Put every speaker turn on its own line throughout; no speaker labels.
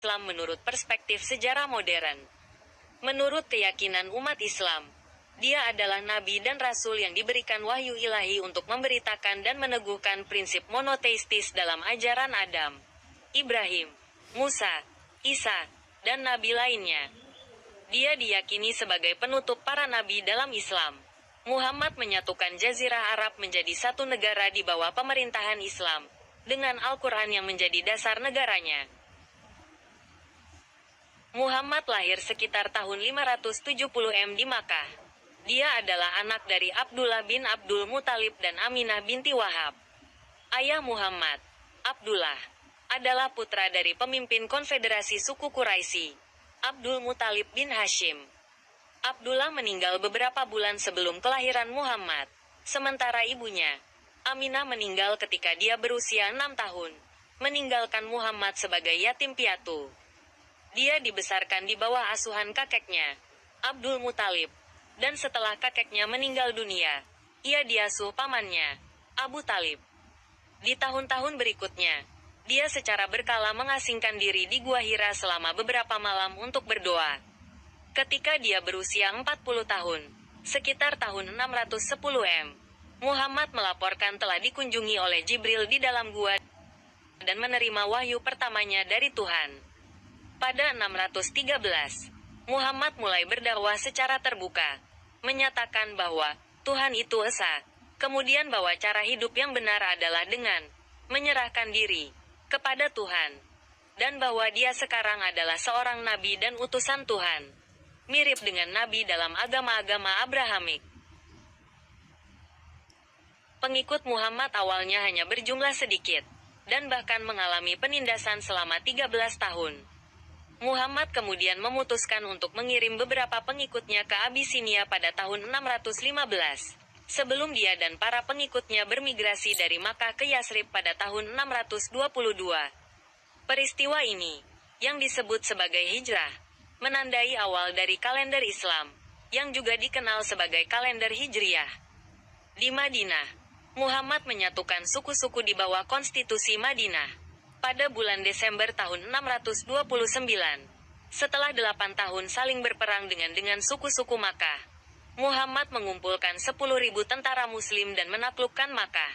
Islam menurut perspektif sejarah modern. Menurut keyakinan umat Islam, dia adalah nabi dan rasul yang diberikan wahyu ilahi untuk memberitakan dan meneguhkan prinsip monoteistis dalam ajaran Adam, Ibrahim, Musa, Isa, dan nabi lainnya. Dia diyakini sebagai penutup para nabi dalam Islam. Muhammad menyatukan Jazirah Arab menjadi satu negara di bawah pemerintahan Islam, dengan Al-Quran yang menjadi dasar negaranya. Muhammad lahir sekitar tahun 570 M di Makkah. Dia adalah anak dari Abdullah bin Abdul Muthalib dan Aminah binti Wahab. Ayah Muhammad, Abdullah, adalah putra dari pemimpin konfederasi suku Quraisy, Abdul Muthalib bin Hashim. Abdullah meninggal beberapa bulan sebelum kelahiran Muhammad, sementara ibunya, Aminah, meninggal ketika dia berusia 6 tahun, meninggalkan Muhammad sebagai yatim piatu. Dia dibesarkan di bawah asuhan kakeknya, Abdul Muthalib, dan setelah kakeknya meninggal dunia, ia diasuh pamannya, Abu Talib. Di tahun-tahun berikutnya, dia secara berkala mengasingkan diri di Gua Hira selama beberapa malam untuk berdoa. Ketika dia berusia 40 tahun, sekitar tahun 610 M, Muhammad melaporkan telah dikunjungi oleh Jibril di dalam gua dan menerima wahyu pertamanya dari Tuhan. Pada 613, Muhammad mulai berdakwah secara terbuka, menyatakan bahwa Tuhan itu esa, kemudian bahwa cara hidup yang benar adalah dengan menyerahkan diri kepada Tuhan, dan bahwa dia sekarang adalah seorang nabi dan utusan Tuhan, mirip dengan nabi dalam agama-agama Abrahamik. Pengikut Muhammad awalnya hanya berjumlah sedikit, dan bahkan mengalami penindasan selama 13 tahun. Muhammad kemudian memutuskan untuk mengirim beberapa pengikutnya ke Abisinia pada tahun 615, sebelum dia dan para pengikutnya bermigrasi dari Makkah ke Yasrib pada tahun 622. Peristiwa ini, yang disebut sebagai hijrah, menandai awal dari kalender Islam, yang juga dikenal sebagai kalender Hijriyah. Di Madinah, Muhammad menyatukan suku-suku di bawah konstitusi Madinah pada bulan Desember tahun 629. Setelah 8 tahun saling berperang dengan suku-suku Makkah, Muhammad mengumpulkan 10.000 tentara muslim dan menaklukkan Makkah.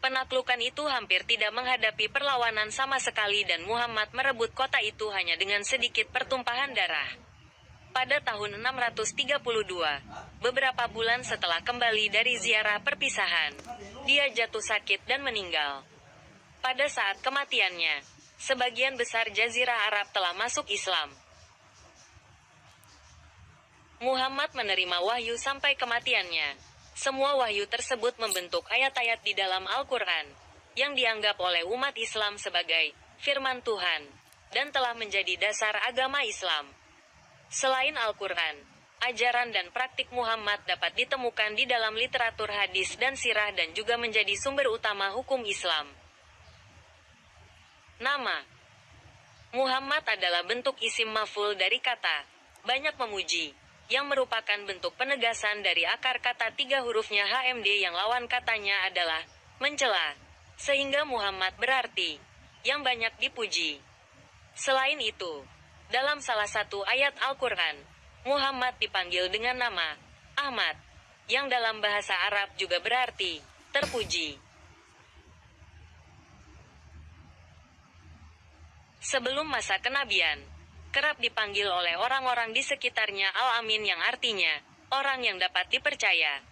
Penaklukan itu hampir tidak menghadapi perlawanan sama sekali dan Muhammad merebut kota itu hanya dengan sedikit pertumpahan darah. Pada tahun 632, beberapa bulan setelah kembali dari ziarah perpisahan, dia jatuh sakit dan meninggal. Pada saat kematiannya, sebagian besar Jazirah Arab telah masuk Islam. Muhammad menerima wahyu sampai kematiannya. Semua wahyu tersebut membentuk ayat-ayat di dalam Al-Quran, yang dianggap oleh umat Islam sebagai firman Tuhan, dan telah menjadi dasar agama Islam. Selain Al-Quran, ajaran dan praktik Muhammad dapat ditemukan di dalam literatur hadis dan sirah dan juga menjadi sumber utama hukum Islam. Nama Muhammad adalah bentuk isim maf'ul dari kata banyak memuji, yang merupakan bentuk penegasan dari akar kata 3 hurufnya HMD yang lawan katanya adalah mencela, sehingga Muhammad berarti yang banyak dipuji. Selain itu, dalam salah satu ayat Al-Quran, Muhammad dipanggil dengan nama Ahmad, yang dalam bahasa Arab juga berarti terpuji. Sebelum masa kenabian, kerap dipanggil oleh orang-orang di sekitarnya Al-Amin yang artinya, orang yang dapat dipercaya.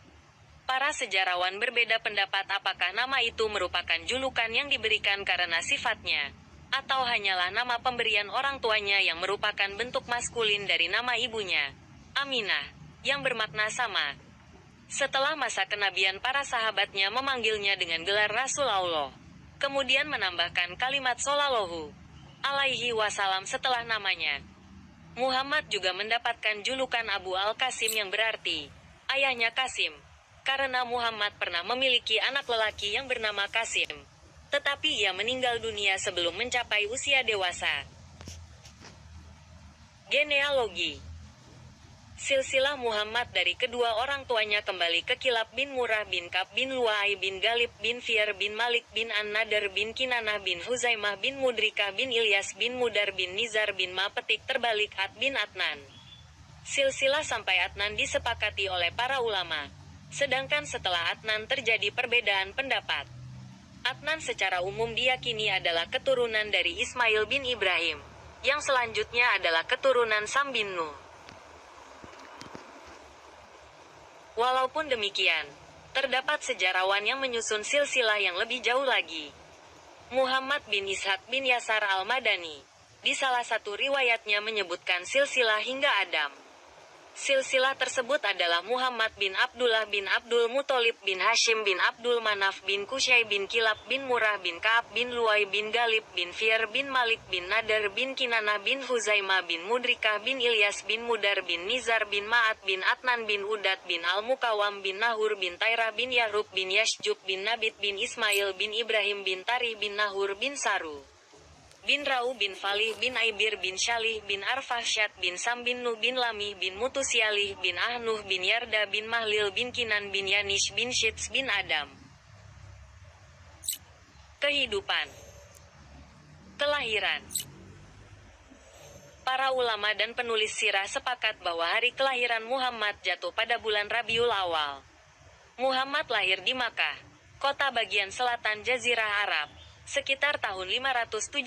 Para sejarawan berbeda pendapat apakah nama itu merupakan julukan yang diberikan karena sifatnya, atau hanyalah nama pemberian orang tuanya yang merupakan bentuk maskulin dari nama ibunya, Aminah, yang bermakna sama. Setelah masa kenabian para sahabatnya memanggilnya dengan gelar Rasulullah, kemudian menambahkan kalimat Shallallahu alaihi wasallam setelah namanya. Muhammad juga mendapatkan julukan Abu Al-Qasim yang berarti ayahnya Qasim, karena Muhammad pernah memiliki anak lelaki yang bernama Qasim, tetapi ia meninggal dunia sebelum mencapai usia dewasa. Genealogi. Silsilah Muhammad dari kedua orang tuanya kembali ke Kilab bin Murrah bin Ka'b bin Lu'ay bin Ghalib bin Fiyar bin Malik bin An-Nadar bin Kinanah bin Huzaimah bin Mudrikah bin Ilyas bin Mudar bin Nizar bin Ma petik terbalik Ad bin Adnan. Silsilah sampai Adnan disepakati oleh para ulama. Sedangkan setelah Adnan terjadi perbedaan pendapat. Adnan secara umum diyakini adalah keturunan dari Ismail bin Ibrahim. Yang selanjutnya adalah keturunan Sam bin Nuh. Walaupun demikian, terdapat sejarawan yang menyusun silsilah yang lebih jauh lagi. Muhammad bin Ishaq bin Yasar al-Madani, di salah satu riwayatnya menyebutkan silsilah hingga Adam. Silsilah tersebut adalah Muhammad bin Abdullah bin Abdul Muthalib bin Hashim bin Abdul Manaf bin Qusay bin Kilab bin Murrah bin Ka'b bin Lu'ay bin Ghalib bin Fiyar bin Malik bin Nadar bin Kinanah bin Huzaimah bin Mudrikah bin Ilyas bin Mudar bin Nizar bin Ma'at bin Adnan bin Udat bin Al-Mukawam bin Nahur bin Tairah bin Yarub bin Yashjub bin Nabit bin Ismail bin Ibrahim bin Tari bin Nahur bin Saru bin Ra'u bin Falih bin Aibir bin Syalih bin Arfahsyad bin Sam bin Nuh bin Lamih bin Mutusyalih bin Ahnuh bin Yarda bin Mahlil bin Kinan bin Yanish bin Syits bin Adam. Kehidupan. Kelahiran. Para ulama dan penulis sirah sepakat bahwa hari kelahiran Muhammad jatuh pada bulan Rabiul Awal. Muhammad lahir di Makkah, kota bagian selatan Jazirah Arab, sekitar tahun 570,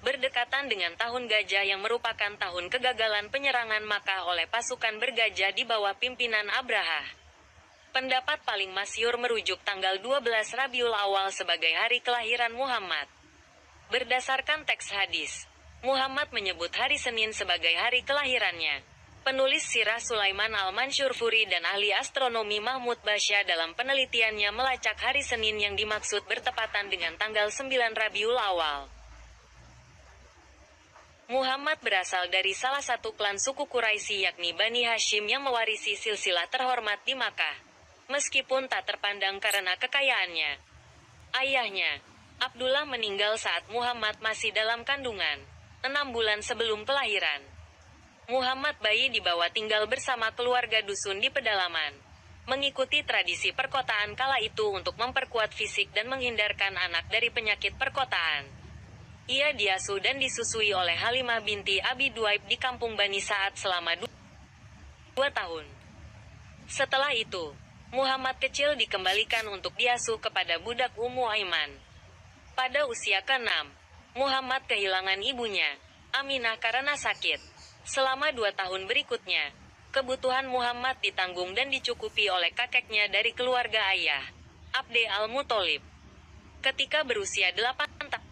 berdekatan dengan tahun gajah yang merupakan tahun kegagalan penyerangan Makkah oleh pasukan bergajah di bawah pimpinan Abraha. Pendapat paling masyhur merujuk tanggal 12 Rabiul Awal sebagai hari kelahiran Muhammad. Berdasarkan teks hadis, Muhammad menyebut hari Senin sebagai hari kelahirannya. Penulis sirah Sulaiman al-Mansyurfuri dan ahli astronomi Mahmud Basya dalam penelitiannya melacak hari Senin yang dimaksud bertepatan dengan tanggal 9 Rabiul Awal. Muhammad berasal dari salah satu klan suku Quraisy yakni Bani Hashim yang mewarisi silsilah terhormat di Makkah. Meskipun tak terpandang karena kekayaannya. Ayahnya, Abdullah meninggal saat Muhammad masih dalam kandungan, 6 bulan sebelum kelahiran. Muhammad bayi dibawa tinggal bersama keluarga dusun di pedalaman, mengikuti tradisi perkotaan kala itu untuk memperkuat fisik dan menghindarkan anak dari penyakit perkotaan. Ia diasuh dan disusui oleh Halimah binti Abi Duaib di kampung Bani Sa'ad selama 2 tahun. Setelah itu, Muhammad kecil dikembalikan untuk diasuh kepada budak Ummu Aiman. Pada usia ke-6, Muhammad kehilangan ibunya, Aminah karena sakit. Selama 2 tahun berikutnya, kebutuhan Muhammad ditanggung dan dicukupi oleh kakeknya dari keluarga ayah, Abd al-Muthalib. Ketika berusia 8 tahun,